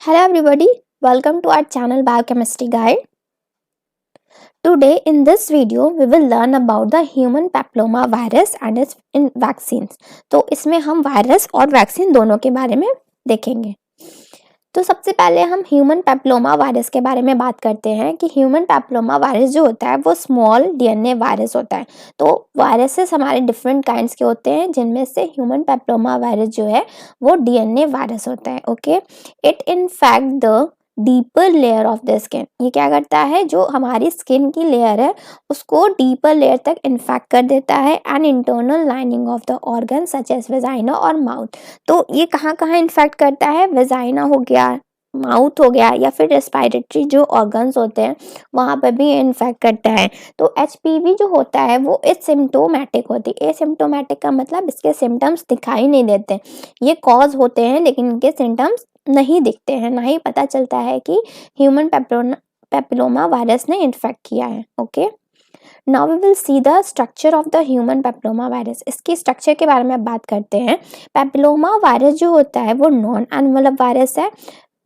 Hello everybody, welcome to our channel Biochemistry Guide. Today in this video we will learn about the human papilloma virus and its in vaccines. तो इसमें हम virus और vaccine दोनों के बारे में देखेंगे। तो सबसे पहले हम ह्यूमन पैपिलोमा वायरस के बारे में बात करते हैं कि ह्यूमन पैपिलोमा वायरस जो होता है वो स्मॉल डीएनए वायरस होता है। तो वायरसेस हमारे डिफरेंट काइंड्स के होते हैं जिनमें से ह्यूमन पैपिलोमा वायरस जो है वो डीएनए वायरस होता है। Okay, it in fact the deeper layer of the skin. ये क्या करता है, जो हमारी स्किन की लेयर है उसको डीपर लेयर तक इन्फेक्ट कर देता है and internal lining of the organ such as vagina और माउथ। तो ये कहाँ कहाँ इन्फेक्ट करता है, वेजाइना हो गया, माउथ हो गया, या फिर रेस्पिरेटरी जो ऑर्गन्स होते हैं वहाँ पर भी इन्फेक्ट करता है। तो एचपीवी जो होता है वो एसिम्प्टोमेटिक होती है। एसिम्प्टोमेटिक का मतलब इसके सिम्टम्स दिखाई नहीं देते, ये कॉज होते हैं लेकिन इनके सिम्टम्स नहीं दिखते हैं, ना ही पता चलता है कि ह्यूमन पैपिलोमा वायरस ने इन्फेक्ट किया है। Okay, now we will see the structure of the human papilloma virus. इसकी स्ट्रक्चर के बारे में बात करते हैं। पैपिलोमा वायरस जो होता है वो नॉन एनवेलप वायरस है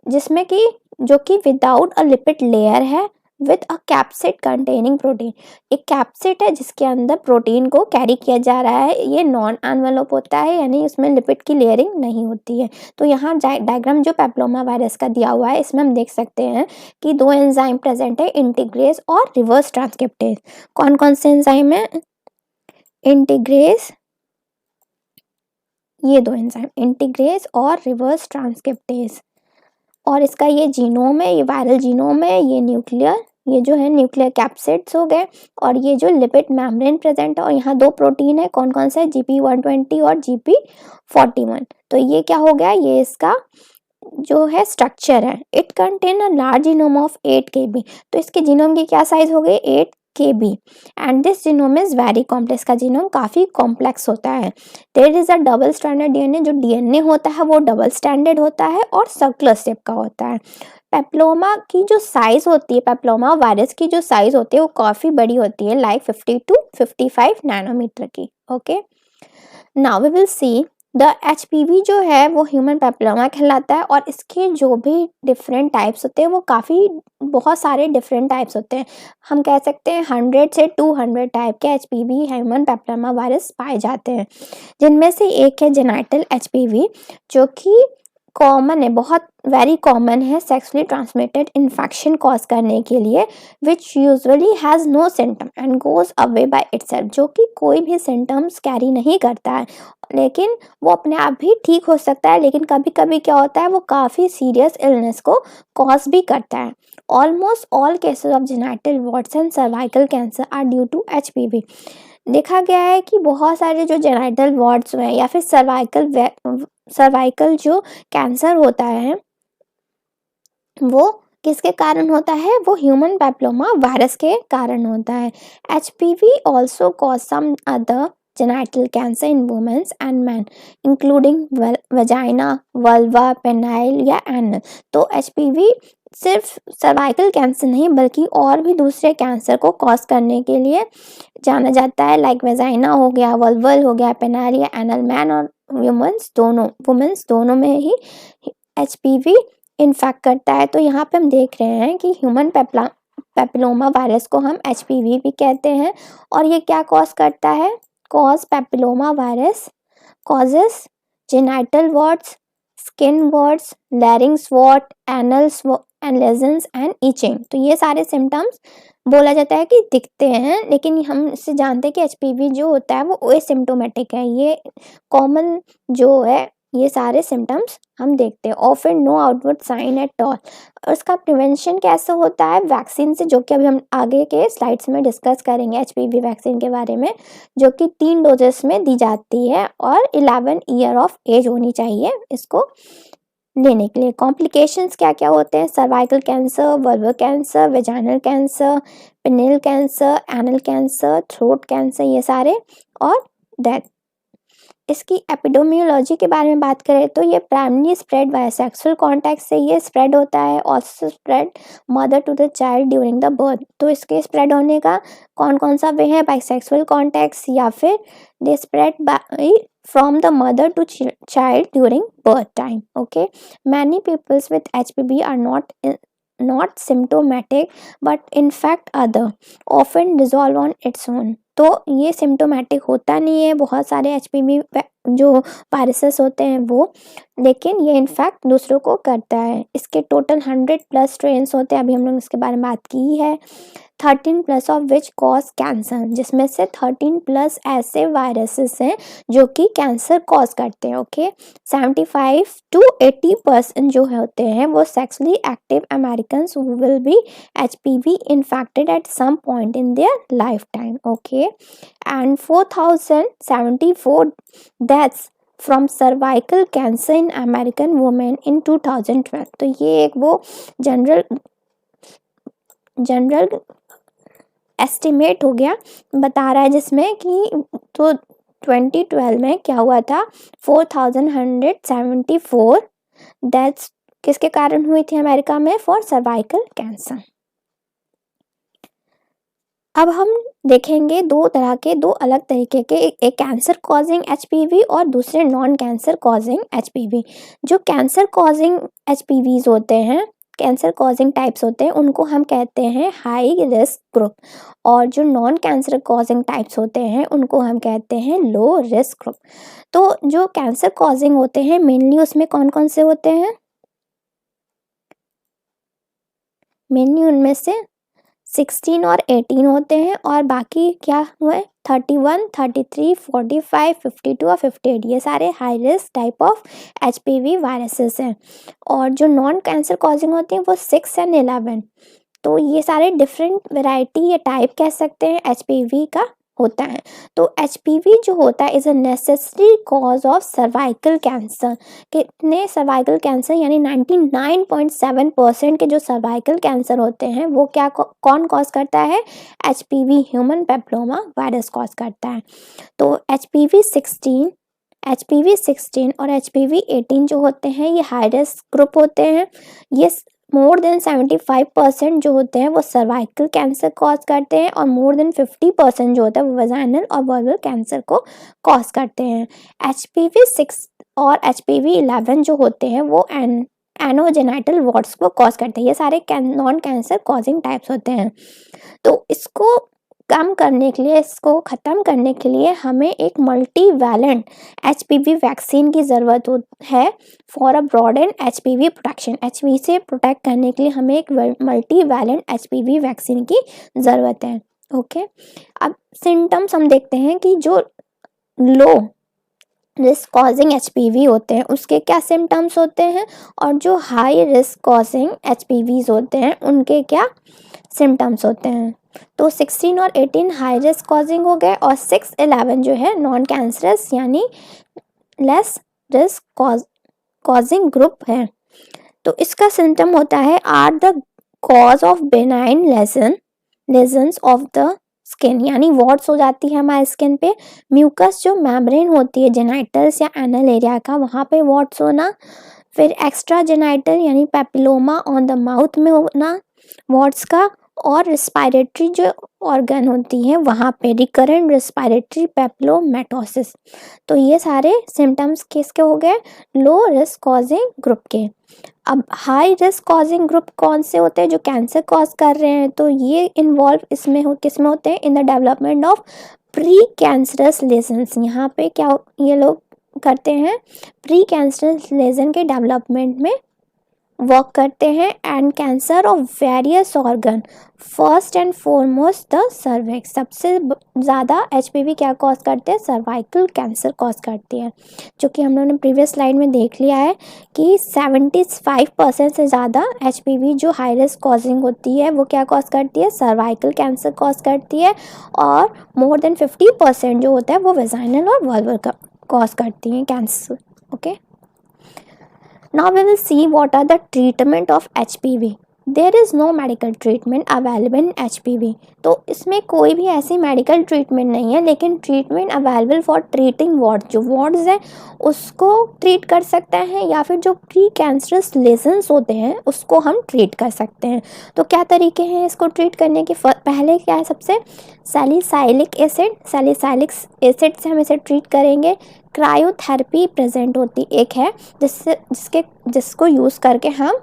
जिसमें कि जो कि विदाउट अ लिपिड लेयर है with a capsid containing protein. एक कैप्सिड है जिसके अंदर प्रोटीन को कैरी किया जा रहा है। ये नॉन एनवेलप होता है, यानी उसमें लिपिड की लेयरिंग नहीं होती है। तो यहाँ डायग्राम जो पैपिलोमा वायरस का दिया हुआ है इसमें हम देख सकते हैं कि दो एंजाइम प्रेजेंट है, इंटीग्रेस और रिवर्स ट्रांसक्रिप्टेज। कौन कौन से एंजाइम है? इंटीग्रेस, ये दो एंजाइम इंटीग्रेस और रिवर्स ट्रांसक्रिप्टेज। और इसका ये जीनोम है, ये वायरल जीनोम है, ये न्यूक्लियर, ये जो है न्यूक्लियर कैप्सिड्स हो गए, और ये जो लिपिड मेम्ब्रेन प्रेजेंट है। और यहाँ दो प्रोटीन है, कौन कौन सा है? GP120 और GP41। तो ये क्या हो गया, ये इसका जो है स्ट्रक्चर है। It contain a large genome of 8 kb। तो इसके जीनोम की क्या साइज हो गई? 8 kb। And this genome is very complex. का जीनोम काफी कॉम्प्लेक्स होता है। There is a double standard DNA. जो डीएनए होता है वो डबल स्टैंडर्ड होता है और सर्कुलर शेप का होता है। पेप्लोमा की जो साइज होती है, पेप्लोमा वायरस की जो साइज होती है वो काफी बड़ी होती है, लाइक 50 to 55 नैनोमीटर की। Okay, now we will see the HPV जो है वो ह्यूमन पैपिलोमा कहलाता है। और इसके जो भी डिफरेंट टाइप्स होते हैं वो काफ़ी बहुत सारे डिफरेंट टाइप्स होते हैं। हम कह सकते हैं 100 से 200 टाइप के एचपीवी ह्यूमन पैपिलोमा वायरस पाए जाते हैं, जिनमें से एक है जेनाइटल एचपीवी, जो कि कॉमन है, बहुत वेरी कॉमन है सेक्सुअली ट्रांसमिटेड इन्फेक्शन कॉज करने के लिए, which usually has no symptom and goes away by itself. जो कि कोई भी सिम्टम्स कैरी नहीं करता है लेकिन वो अपने आप भी ठीक हो सकता है, लेकिन कभी कभी क्या होता है वो काफ़ी सीरियस इलनेस को कॉज भी करता है। Almost all cases of genital warts and cervical cancer are due to HPV. देखा गया है कि बहुत सारे जो जेनाइटल वॉर्ड्स हैं या फिर सर्वाइकल जो कैंसर होता है वो किसके कारण होता है? वो ह्यूमन पैपिलोमा वायरस के कारण होता है। HPV also cause some other genital cancer in women and men including vagina, vulva, penile या anal। तो HPV सिर्फ सर्वाइकल कैंसर नहीं बल्कि और भी दूसरे कैंसर को कॉज करने के लिए जाना जाता है, लाइक वेजाइना हो गया, वल्वल हो गया, पेनाइल या एनल। मैन और वुमेन्स दोनों में ही HPV इन्फेक्ट करता है। तो यहाँ पे हम देख रहे हैं कि ह्यूमन पैपिलोमा वायरस को हम HPV भी कहते हैं। और ये क्या कॉज करता है? Cause papilloma virus causes genital warts, skin warts, larynx wart, anal and lesions and itching। तो ये सारे सिम्टम्स बोला जाता है कि दिखते हैं, लेकिन हम इससे जानते हैं कि एचपीवी जो होता है वो एसिम्प्टोमेटिक है। ये कॉमन जो है, ये सारे सिम्टम्स हम देखते हैं। Often no outward sign at all. और उसका प्रिवेंशन कैसे होता है? वैक्सीन से, जो कि अभी हम आगे के स्लाइड्स में डिस्कस करेंगे एचपीवी वैक्सीन के बारे में, जो कि 3 डोजेस में दी जाती है और 11 ईयर ऑफ एज होनी चाहिए इसको लेने के लिए। कॉम्प्लिकेशंस क्या क्या होते हैं? Cervical cancer, vulval cancer, vaginal cancer, penile cancer, anal cancer, throat cancer, ये सारे, और डेथ। इसकी एपिडेमियोलॉजी के बारे में बात करें तो ये primary spread by sexual contact से ये स्प्रेड होता है, also spread mother to the child during the birth. तो इसके स्प्रेड होने का कौन कौन सा वे है, बाय सेक्सुअल कॉन्टैक्ट्स या फिर they spread by from the mother to child during birth time. Okay, many peoples with HPV are not symptomatic but in fact other often resolve on its own। तो ये symptomatic होता नहीं है बहुत सारे HPV जो वायरसेस होते हैं वो, लेकिन ये इनफैक्ट दूसरों को करता है। इसके टोटल 100+ स्ट्रेन्स होते हैं, अभी हम लोग इसके बारे में बात की है। 13+ ऑफ विच कॉज कैंसर, जिसमें से 13+ ऐसे वायरसेस हैं जो कि कैंसर कॉज करते हैं। ओके, 75 to 80% जो होते हैं वो sexually active Americans who will be HPV infected at some point in their life time. Okay, and 4074 deaths from cervical cancer in American women in 2012। तो ये एक वो जनरल एस्टिमेट हो गया, बता रहा है जिसमें कि तो 2012 में क्या हुआ था, 4174 डेथ्स किसके कारण हुई थी अमेरिका में, फॉर सर्वाइकल कैंसर। अब हम देखेंगे दो अलग तरीके के, एक कैंसर कॉजिंग HPV और दूसरे नॉन कैंसर कॉजिंग HPV। जो कैंसर कॉजिंग HPVs होते हैं, कैंसर कॉजिंग टाइप्स होते हैं, उनको हम कहते हैं हाई रिस्क ग्रुप, और जो नॉन कैंसर कॉजिंग टाइप्स होते हैं उनको हम कहते हैं लो रिस्क ग्रुप। तो जो कैंसर कॉजिंग होते हैं मेनली उसमें कौन कौन से होते हैं, मेनली उनमें से 16 और 18 होते हैं, और बाकी क्या हुए 31, 33, 45, 52 और 58, ये सारे high risk type of HPV viruses हैं। और जो नॉन कैंसर कॉजिंग होते हैं वो 6 and 11। तो ये सारे डिफरेंट वेराइटी या टाइप कह सकते हैं HPV का होता है। तो HPV जो होता है is a necessary cause of cervical cancer. कितने सर्वाइकल कैंसर, यानी 99.7% के जो सर्वाइकल कैंसर होते हैं वो क्या कौन कॉज करता है, HPV human papilloma virus cause करता है। तो HPV 16 और HPV 18 जो होते हैं ये हाई रिस्क ग्रुप होते हैं। ये मोर देन 75% जो होते हैं वो सर्वाइकल कैंसर कॉज करते हैं, और मोर देन 50% जो होता है वो वजाइनल और वल्वल कैंसर को कॉज करते हैं। HPV 6 और HPV 11 जो होते हैं वो एनोजेनाइटल वॉर्ड्स को कॉज करते हैं। ये सारे नॉन कैंसर कॉजिंग टाइप्स होते हैं। तो इसको कम करने के लिए, इसको ख़त्म करने के लिए हमें एक मल्टीवैलेंट HPV वैक्सीन की ज़रूरत है for a broaden HPV protection. HPV से प्रोटेक्ट करने के लिए हमें एक मल्टीवैलेंट HPV वैक्सीन की ज़रूरत है। ओके, अब सिम्टम्स हम देखते हैं कि जो लो रिस्क कॉजिंग HPV होते हैं उसके क्या सिम्टम्स होते हैं, और जो हाई रिस्क कॉजिंग HPVs होते हैं उनके क्या सिम्टम्स होते हैं। तो 16 और 18 हाई रिस्क कॉजिंग हो गए, और 6, 11 जो है नॉन कैंसरस यानी लेस रिस्क कॉजिंग ग्रुप है। तो इसका सिम्टम होता है are the cause of benign lesions of the skin, यानी वॉट्स हो जाती है हमारे स्किन पे। म्यूकस जो मेम्ब्रेन होती है जेनाइटल्स या एनल एरिया का, वहाँ पे वॉट्स होना। फिर एक्स्ट्रा जेनाइटल यानी पेपिलोमा ऑन द माउथ में होना वॉट्स का, और रिस्पायरेटरी जो ऑर्गन होती है वहाँ पे रिकरेंट रिस्पायरेटरी पेप्लोमेटोसिस। तो ये सारे सिम्टम्स किसके हो गए, लो रिस्क कॉजिंग ग्रुप के। अब हाई रिस्क कॉजिंग ग्रुप कौन से होते हैं, जो कैंसर कॉज कर रहे हैं। तो ये इन्वॉल्व इसमें किस में होते हैं, in the development of pre cancerous lesions. यहाँ पे क्या ये लोग करते हैं, प्री कैंसरस लेजन के डेवलपमेंट में वर्क करते हैं, and cancer of various organ, first and foremost the cervix. सबसे ज़्यादा HPV क्या कॉज करते हैं, सर्वाइकल कैंसर कॉज करती है, जो कि हम लोगों ने प्रीवियस स्लाइड में देख लिया है कि 75% से ज़्यादा HPV जो हाई रिस्क कॉजिंग होती है वो क्या कॉज करती है, सर्वाइकल कैंसर कॉज करती है, और मोर देन 50% जो होता है वो वेजाइनल और वल्वल का कॉज करती है cancer. Okay, now we will see what are the treatment of HPV। There is no medical treatment available in HPV। तो इसमें कोई भी ऐसी मेडिकल ट्रीटमेंट नहीं है, लेकिन treatment available for treating ward, जो वार्ड्स हैं उसको ट्रीट कर सकते हैं, या फिर जो प्री कैंसरस लेजन्स होते हैं उसको हम ट्रीट कर सकते हैं। तो क्या तरीके हैं इसको ट्रीट करने के? पहले क्या है, सबसे सैलिसाइलिक एसिड से हम इसे ट्रीट करेंगे। क्रायोथेरेपी प्रेजेंट होती एक है, जिसको यूज़ करके हम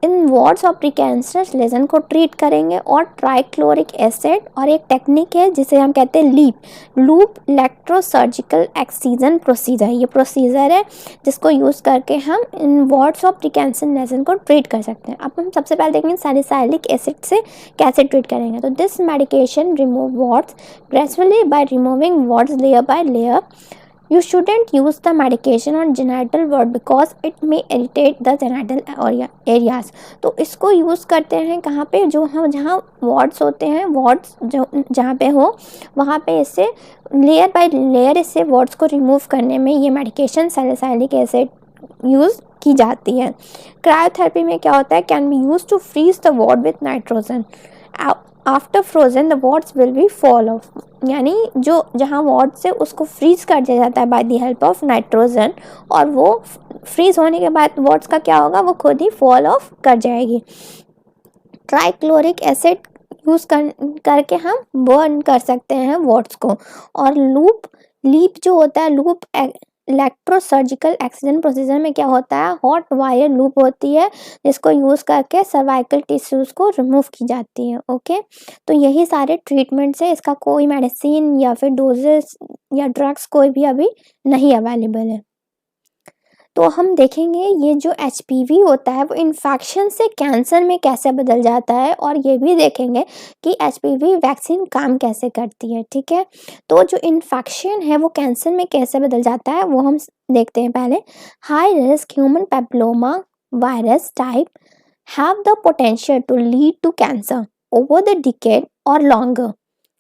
इन वार्ड्स ऑफ प्रीकैंसरस लेजन को ट्रीट करेंगे। और ट्राइक्लोरिक एसिड, और एक टेक्निक है जिसे हम कहते हैं लूप इलेक्ट्रोसर्जिकल एक्सीजन प्रोसीजर। ये प्रोसीजर है जिसको यूज़ करके हम इन वार्ड्स ऑफ प्रीकैंसर लेजन को ट्रीट कर सकते हैं। अब हम सबसे पहले देखेंगे सैलिसाइलिक एसिड से कैसे ट्रीट करेंगे। तो this medication remove warts gradually by removing warts layer by layer. You shouldn't use the medication on genital ward because it may irritate the genital areas। तो इसको यूज़ करते हैं कहाँ पे, जो हम जहाँ वार्ड्स होते हैं, वार्ड्स जो जहाँ पे हो वहाँ पे इससे लेयर बाय लेयर इससे वार्ड्स को रिमूव करने में ये मेडिकेशन सैलिसाइलिक एसिड यूज़ की जाती है। क्रायोथेरेपी में क्या होता है, can be use to freeze the wart with nitrogen. After frozen the warts will be fall off, यानी जो जहाँ वार्ड से उसको फ्रीज कर दिया जाता है by the help of nitrogen, और वो फ्रीज होने के बाद वार्ड्स का क्या होगा, वो खुद ही फॉल ऑफ कर जाएगी। ट्राइक्लोरिक एसिड यूज़ करके हम बर्न कर सकते हैं वार्ड्स को। और लीप जो होता है, लूप इलेक्ट्रोसर्जिकल एक्सीजन प्रोसीजर में क्या होता है, हॉट वायर लूप होती है जिसको यूज़ करके सर्वाइकल टिश्यूज़ को रिमूव की जाती है। ओके, तो यही सारे ट्रीटमेंट्स है, इसका कोई मेडिसिन या फिर डोजेस या ड्रग्स कोई भी अभी नहीं अवेलेबल है। तो हम देखेंगे ये जो HPV होता है वो इन्फेक्शन से कैंसर में कैसे बदल जाता है, और ये भी देखेंगे कि HPV वैक्सीन काम कैसे करती है। ठीक है, तो जो इन्फेक्शन है वो कैंसर में कैसे बदल जाता है वो हम देखते हैं। पहले, high risk human papilloma virus type have the potential to lead to cancer over the decade और longer.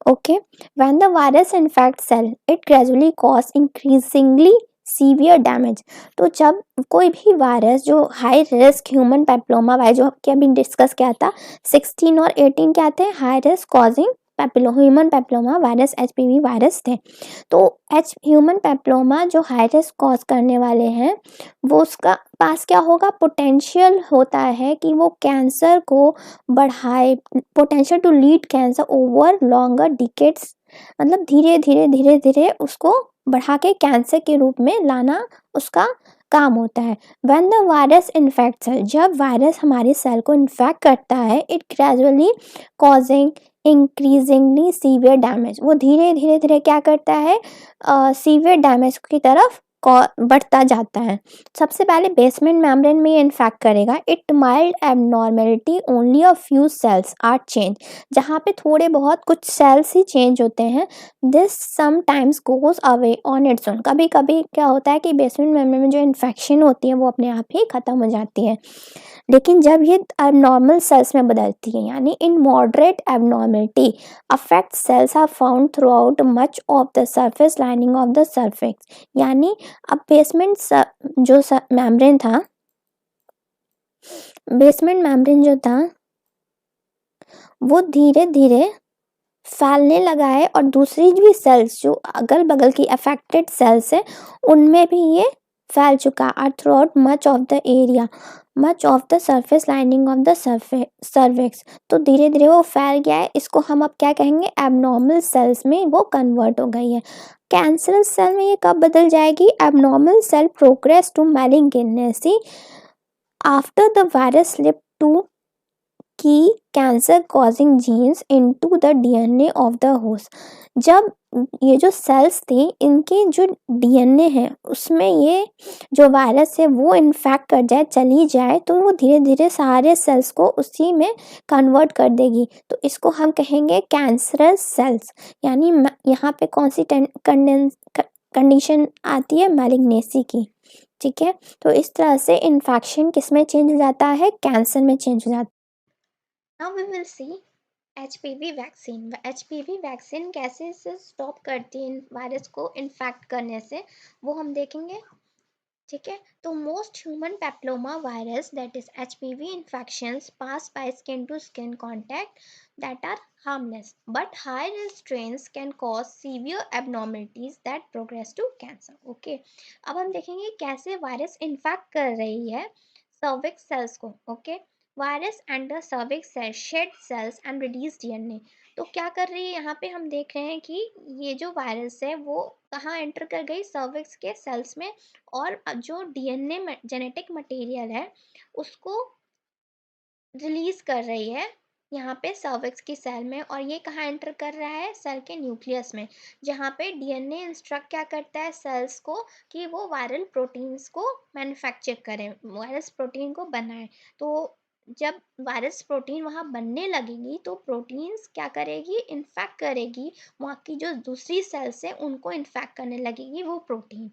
Okay, when the virus infects cell, it gradually cause increasingly severe damage. तो जब कोई भी वायरस जो high risk human papilloma virus, जो कि अभी discuss किया था, 16 और 18 क्या थे, high risk causing human papilloma virus HPV virus थे। तो ह्यूमन पेप्लोमा जो हाई रिस्क कॉज करने वाले हैं, वो उसका पास क्या होगा, पोटेंशियल होता है कि वो कैंसर को बढ़ाए, potential to lead cancer over longer decades, मतलब धीरे धीरे धीरे धीरे उसको बढ़ा के कैंसर के रूप में लाना उसका काम होता है। When the virus infect cell, जब वायरस हमारे सेल को इन्फेक्ट करता है, it gradually causing increasingly severe damage, वो धीरे धीरे धीरे क्या करता है, सीवियर डैमेज की तरफ बढ़ता जाता है। सबसे पहले बेसमेंट मेम्ब्रेन में इन्फेक्ट करेगा। It mild abnormality only a few cells are change, जहाँ पे थोड़े बहुत कुछ सेल्स ही चेंज होते हैं। This sometimes goes away on its own, कभी कभी क्या होता है कि बेसमेंट मेम्ब्रेन में जो इन्फेक्शन होती है वो अपने आप ही खत्म हो जाती है। लेकिन जब ये एबनॉर्मल सेल्स में बदलती है, यानी in moderate abnormality affect cells are found throughout much of the surface lining of the cervix, यानी अब जो मेम्ब्रेन था, बेसमेंट मेम्ब्रेन जो था वो धीरे धीरे फैलने लगा है, और दूसरी भी सेल्स जो अगल बगल की अफेक्टेड सेल्स है उनमें भी ये फैल चुका है through out much of the area, much of the surface lining of the cervix. तो धीरे धीरे वो फैल गया है, इसको हम अब क्या कहेंगे, एबनॉर्मल सेल्स में वो कन्वर्ट हो गई है। कैंसरस सेल में ये कब बदल जाएगी, abnormal cell progress to malignancy after the virus slip two key cancer causing genes into the DNA of the host. जब ये जो सेल्स थे इनके जो DNA है उसमें ये जो वायरस है वो इन्फेक्ट कर जाए, चली जाए, तो वो धीरे धीरे सारे सेल्स को उसी में कन्वर्ट कर देगी। तो इसको हम कहेंगे कैंसरस सेल्स। यानी यहाँ पे कौन सी कंडीशन आती है, मैलिग्नेसी की। ठीक है, तो इस तरह से इन्फेक्शन किस में चेंज हो जाता है, कैंसर में चेंज हो जाता है। Now we will see HPV vaccine. HPV vaccine कैसे से स्टॉप करती है वायरस को इन्फेक्ट करने से, वो हम देखेंगे। ठीक है। तो most human papilloma virus that is HPV infections pass by skin to skin contact that are harmless but high risk strains can cause severe abnormalities that progress to cancer. Okay, अब हम देखेंगे कैसे वायरस इन्फेक्ट कर रही है cervix cells को। Okay, virus enter cervix cell shed cells and release DNA। तो क्या कर रही है यहाँ पे हम देख रहे हैं कि ये जो वायरस है वो कहाँ एंटर कर गई, सर्विक्स के सेल्स में, और जो DNA जेनेटिक मटेरियल है उसको रिलीज कर रही है यहाँ पे सर्विक्स की सेल में। और ये कहाँ एंटर कर रहा है, सेल के न्यूक्लियस में, जहाँ पे DNA इंस्ट्रक्ट क्या करता है सेल्स को कि वो वायरल प्रोटीन्स को मैन्युफैक्चर करें, वायरस प्रोटीन को बनाए। तो जब वायरस प्रोटीन वहाँ बनने लगेगी तो प्रोटीन्स क्या करेगी, इन्फेक्ट करेगी वहाँ की जो दूसरी सेल्स है उनको इन्फेक्ट करने लगेगी वो प्रोटीन,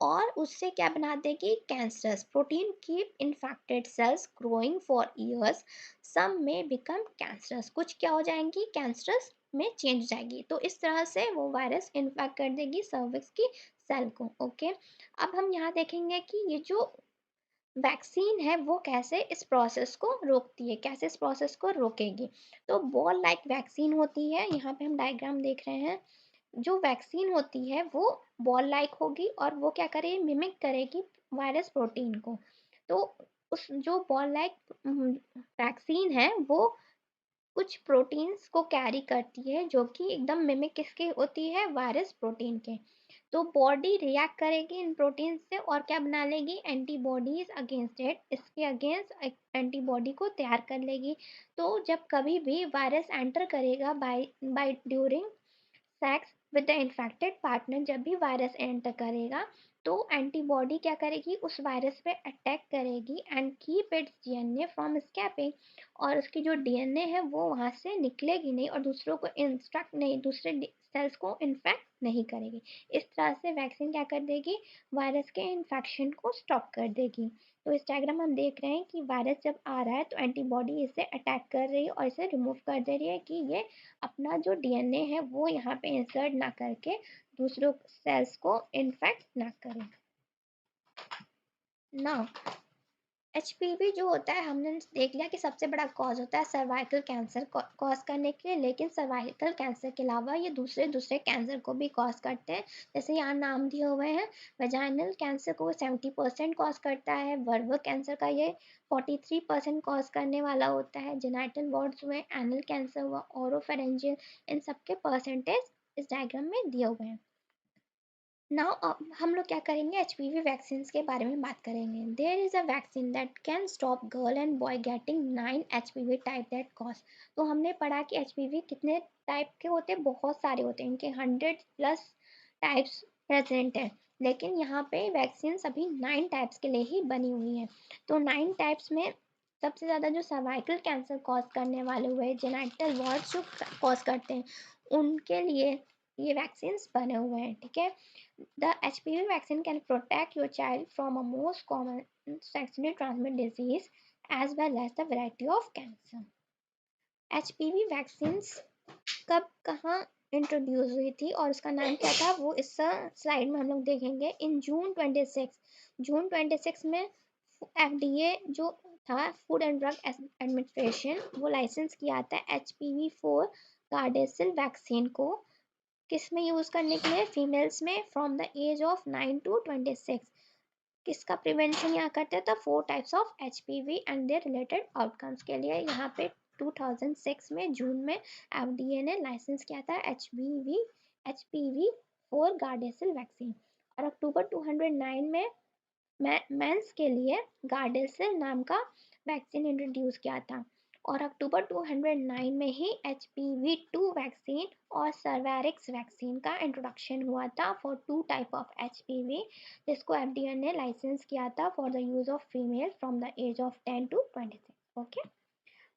और उससे क्या बना देगी, cancerous protein keep infected cells growing for years, some may become cancerous, कुछ क्या हो जाएंगी, कैंसरस में चेंज जाएगी। तो इस तरह से वो वायरस इन्फेक्ट कर देगी सर्विक्स की सेल को। ओके, अब हम यहाँ देखेंगे कि ये जो वैक्सीन है वो कैसे इस प्रोसेस को रोकती है, कैसे इस प्रोसेस को रोकेगी। तो बॉल लाइक वैक्सीन होती है, यहाँ पे हम डायग्राम देख रहे हैं। जो वैक्सीन होती है वो बॉल लाइक होगी और वो क्या करेगी, मिमिक करेगी वायरस प्रोटीन को। तो उस जो बॉल लाइक वैक्सीन है वो कुछ प्रोटीन्स को कैरी करती है जो कि एकदम मिमिक किसकी होती है, वायरस प्रोटीन के। तो बॉडी रिएक्ट करेगी इन प्रोटीन से और क्या बना लेगी, एंटीबॉडीज अगेंस्ट इट, इसके अगेंस्ट एंटीबॉडी को तैयार कर लेगी। तो जब कभी भी वायरस एंटर करेगा by by during sex with the infected partner, जब भी वायरस एंटर करेगा तो एंटीबॉडी क्या करेगी, उस वायरस पे अटैक करेगी and keep its DNA from scaping, और उसकी जो DNA है वो वहाँ से निकलेगी नहीं और दूसरों को इंस्ट्रक्ट नहीं, दूसरे सेल्स को इन्फेक्ट नहीं करेगी। इस तरह से वैक्सीन क्या कर देगी, वायरस के इन्फेक्शन को स्टॉप कर देगी। तो इस डायग्राम हम देख रहे हैं कि वायरस जब आ रहा है तो एंटीबॉडी इसे अटैक कर रही है और इसे रिमूव कर दे रही है कि ये अपना जो DNA है वो यहाँ पे इंसर्ट ना करके दूसरों सेल्स को इन्फेक्ट ना करे। ना HPV जो होता है हमने देख लिया कि सबसे बड़ा कॉज होता है सर्वाइकल कैंसर कॉज करने के लिए, लेकिन सर्वाइकल कैंसर के अलावा ये दूसरे दूसरे कैंसर को भी कॉज करते हैं। जैसे यहाँ नाम दिए हुए हैं, वेजाइनल कैंसर को 70% कॉज करता है, वर्वर कैंसर का ये 43% कॉज करने वाला होता है, जेनाइटल वार्ड्स हुए, एनल कैंसर हुआ, ओरोफेरेंजियल, इन सबके परसेंटेज इस डायग्राम में दिए हुए हैं। नाउ अब हम लोग क्या करेंगे, HPV वैक्सीन के बारे में बात करेंगे। There is a vaccine that can stop girl and boy getting 9 HPV type that cause. तो हमने पढ़ा कि HPV कितने टाइप के होते हैं, बहुत सारे होते हैं, इनके 100+ टाइप्स प्रेजेंट है, लेकिन यहाँ पे वैक्सीन अभी 9 टाइप्स के लिए ही बनी हुई है। तो 9 टाइप्स में सबसे ज़्यादा जो सर्वाइकल कैंसर कॉज करने वाले हुए, जेनाइटल वार्ड्स जो कॉज करते हैं, उनके लिए ये वैक्सीन बने हुए हैं। ठीक है, the HPV vaccine can protect your child from a most common sexually transmitted disease as well as the variety of cancer. HPV vaccines कब कहाँ इंट्रोड्यूस हुई थी और उसका नाम क्या था वो इस स्लाइड में हम लोग देखेंगे। इन जून 26 में FDA जो था, फूड एंड ड्रग एडमिनिस्ट्रेशन, वो लाइसेंस किया था HPV4 गार्डेसिल वैक्सीन को, किस में यूज़ करने के लिए, फीमेल्स में from the age of 9 to 26। किसका प्रिवेंशन यहाँ करते हैं, तो 4 types of HPV and their related outcomes के लिए यहाँ पे 2006 में जून में FDA ने लाइसेंस किया था HPV4 गार्डेसिल वैक्सीन। और अक्टूबर 2009 में मेंस के लिए गार्डेसिल नाम का वैक्सीन इंट्रोड्यूस किया था। और अक्टूबर 2009 में ही HPV2 वैक्सीन और सर्वैरिक्स वैक्सीन का इंट्रोडक्शन हुआ था फॉर 2 टाइप ऑफ HPV, जिसको FDA ने लाइसेंस किया था for the use of female from the age of 10 to 26। Okay,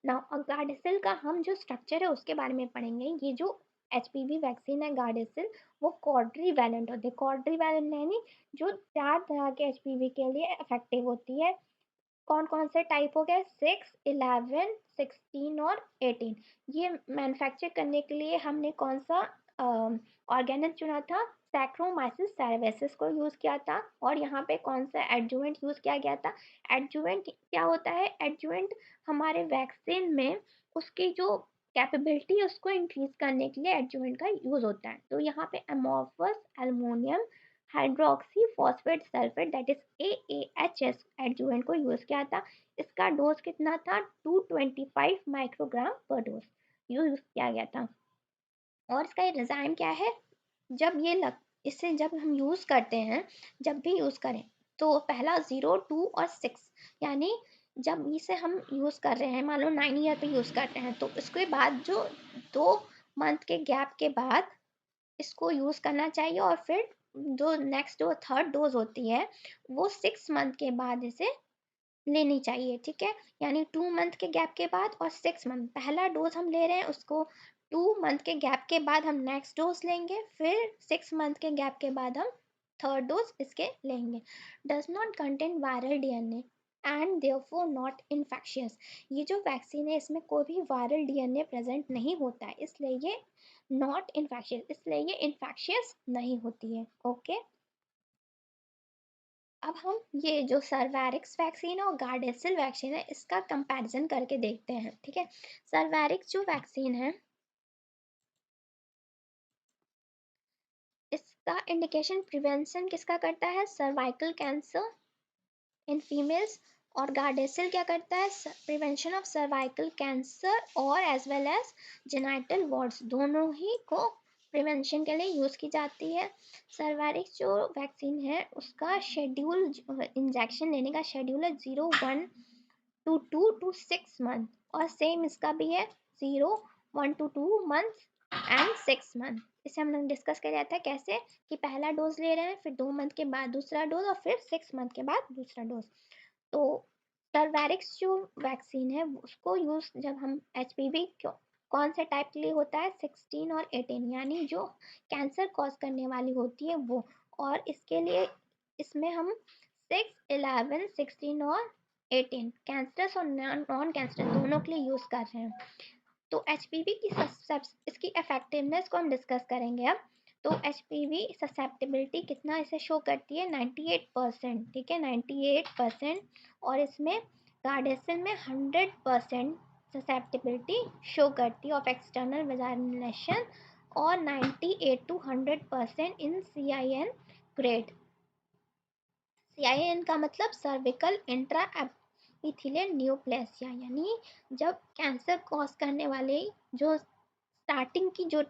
now Gardasil का हम जो स्ट्रक्चर है उसके बारे में पढ़ेंगे। ये जो HPV वैक्सीन है गार्डेसिल, वो क्वाड्री वैलेंट होती है। क्वाड्री वैलेंट यानी जो 4 तरह के HPV के लिए इफेक्टिव होती है। कौन कौन से टाइप हो गए, 6, 11, 16 और 18। ये मैन्युफैक्चर करने के लिए हमने कौन सा ऑर्गेनल चुना था, सैक्रोमाइसिस सेरेवेसिस को यूज़ किया था। और यहाँ पे कौन सा एडजुवेंट यूज़ किया गया था? एडजुवेंट क्या होता है? एडजुवेंट हमारे वैक्सीन में उसकी जो कैपेबिलिटी है उसको इंक्रीज करने के लिए एडजुवेंट का यूज़ होता है। तो यहाँ पे amorphous aluminium hydroxy phosphate sulphate that is AAHS adjuvant को यूज़ किया था। इसका डोज कितना था? 225 माइक्रोग्राम पर डोज यूज़ किया गया था। और इसका ये रिजाइम क्या है? जब ये लग इसे जब हम यूज़ करते हैं, जब भी यूज़ करें तो पहला 0, 2 और 6, यानी जब इसे हम यूज़ कर रहे हैं, मान लो 9 ईयर पे यूज़ करते हैं, तो इसके बाद जो 2 मंथ के गैप के बाद इसको यूज़ करना चाहिए। और फिर जो नेक्स्ट जो थर्ड डोज होती है वो 6 मंथ के बाद इसे लेनी चाहिए, ठीक है? यानी 2 मंथ के गैप के बाद और 6 मंथ, पहला डोज हम ले रहे हैं उसको 2 मंथ के गैप के बाद हम नेक्स्ट डोज लेंगे, फिर 6 मंथ के गैप के बाद हम थर्ड डोज इसके लेंगे। Does not contain viral DNA and therefore not infectious. ये जो वैक्सीन है इसमें कोई भी वायरल DNA प्रेजेंट नहीं होता है, इसलिए ये नॉट इन्फेक्शियस, इसलिए ये इन्फेक्शियस नहीं होती है। ओके, अब हम ये जो सर्वैरिक्स वैक्सीन है और गार्डेसिल वैक्सीन है इसका कंपैरिजन करके देखते हैं, ठीक है? सर्वैरिक्स जो वैक्सीन है इसका इंडिकेशन प्रिवेंशन किसका करता है? Cervical cancer in females. और गार्डेसिल क्या करता है? प्रिवेंशन ऑफ सर्वाइकल कैंसर और as well as genital warts, दोनों ही को प्रिवेंशन के लिए यूज़ की जाती है। सर्वारिक्स जो वैक्सीन है उसका शेड्यूल, इंजेक्शन लेने का शेड्यूल है 0, 1 to 2 to 6 मंथ, और सेम इसका भी है 0, 1 to 2 मंथ एंड 6 मंथ। इसे हमने डिस्कस किया था कैसे कि पहला डोज ले रहे हैं, फिर 2 मंथ के बाद दूसरा डोज, और फिर 6 मंथ के बाद दूसरा डोज। तो सर्वैरिक्स जो वैक्सीन है उसको यूज़ जब हम HPV कौन से टाइप के लिए होता है? 16 और 18, यानी जो कैंसर कॉज करने वाली होती है वो। और इसके लिए इसमें हम 6, 11, 16 और 18 कैंसरस और नॉन कैंसरस दोनों के लिए यूज़ कर रहे हैं। तो HPV की इसकी इफेक्टिवनेस को हम डिस्कस करेंगे अब। तो HPV ससेप्टेबिलिटी कितना इसे शो करती है? 98%, ठीक है, 98%। और इसमें गार्डेसिल में 100% ससेप्टेबिलिटी शो करती है ऑफ एक्सटर्नल वेजाइनेशन, और 98 to 100% in CIN grade. CIN का मतलब सर्विकल इंट्रा एपिथेलियल न्यूप्लेसिया, यानी जब कैंसर कॉज करने वाले जो स्टार्टिंग की जो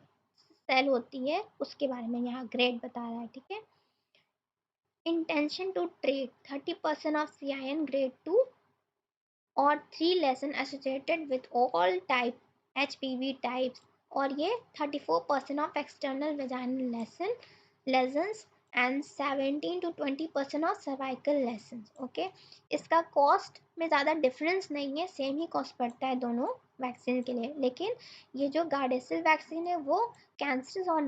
सेल होती है उसके बारे में यहाँ ग्रेड बता रहा है, ठीक है? Intention to treat 30% of CIN grade 2 और 3 lesion associated with all type HPV types, और ये 34% of external vaginal lesions and 17 to 20% of cervical lesions. Okay, इसका कॉस्ट में ज़्यादा डिफरेंस नहीं है, सेम ही कॉस्ट पड़ता है दोनों वैक्सीन के लिए। लेकिन ये जो गार्डेसिल वैक्सीन है वो कैंसरस और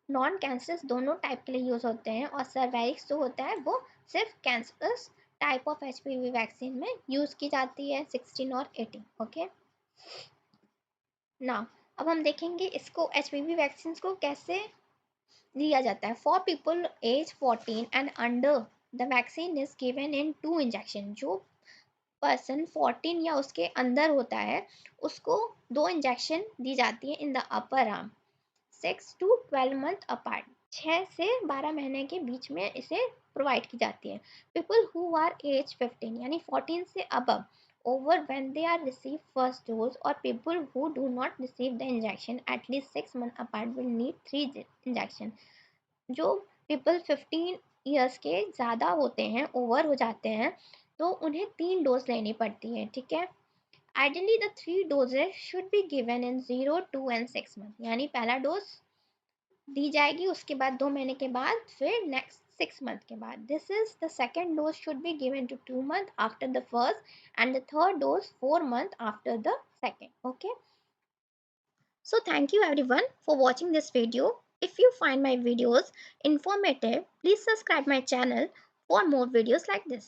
नॉन कैंसरस दोनों टाइप के लिए यूज़ होते हैं, और सर्वाइक्स जो होता है वो सिर्फ cancerous type of HPV vaccine में यूज़ की जाती है 16 और 18। ओके, ना अब हम देखेंगे इसको HPV वैक्सीन को कैसे लिया जाता है। For people age 14 and under the vaccine is given in 2 injection. जो पर्सन 14 या उसके अंदर होता है उसको 2 इंजेक्शन दी जाती है in the upper arm, 6 to 12 month apart, 6 से 12 महीने के बीच में इसे प्रोवाइड की जाती है। पीपल हु आर एज 15 यानी 14 से above over when they are receive first dose, or people who do not receive the injection at least 6 months apart will need 3 injection। जो पीपल 15 ईयर्स के ज़्यादा होते हैं, ओवर हो जाते हैं, तो उन्हें 3 डोज लेनी पड़ती है, ठीक है? Ideally the 3 doses should be given in 0, 2 and 6 month, यानी पहला डोज दी जाएगी उसके बाद 2 महीने के बाद, फिर नेक्स्ट 6 मंथ के बाद। This is the second dose should be given to 2 month after the first, and the third dose 4 month after the second. Okay, so thank you everyone for watching this video. If you find my videos informative, please subscribe my channel for more videos like this.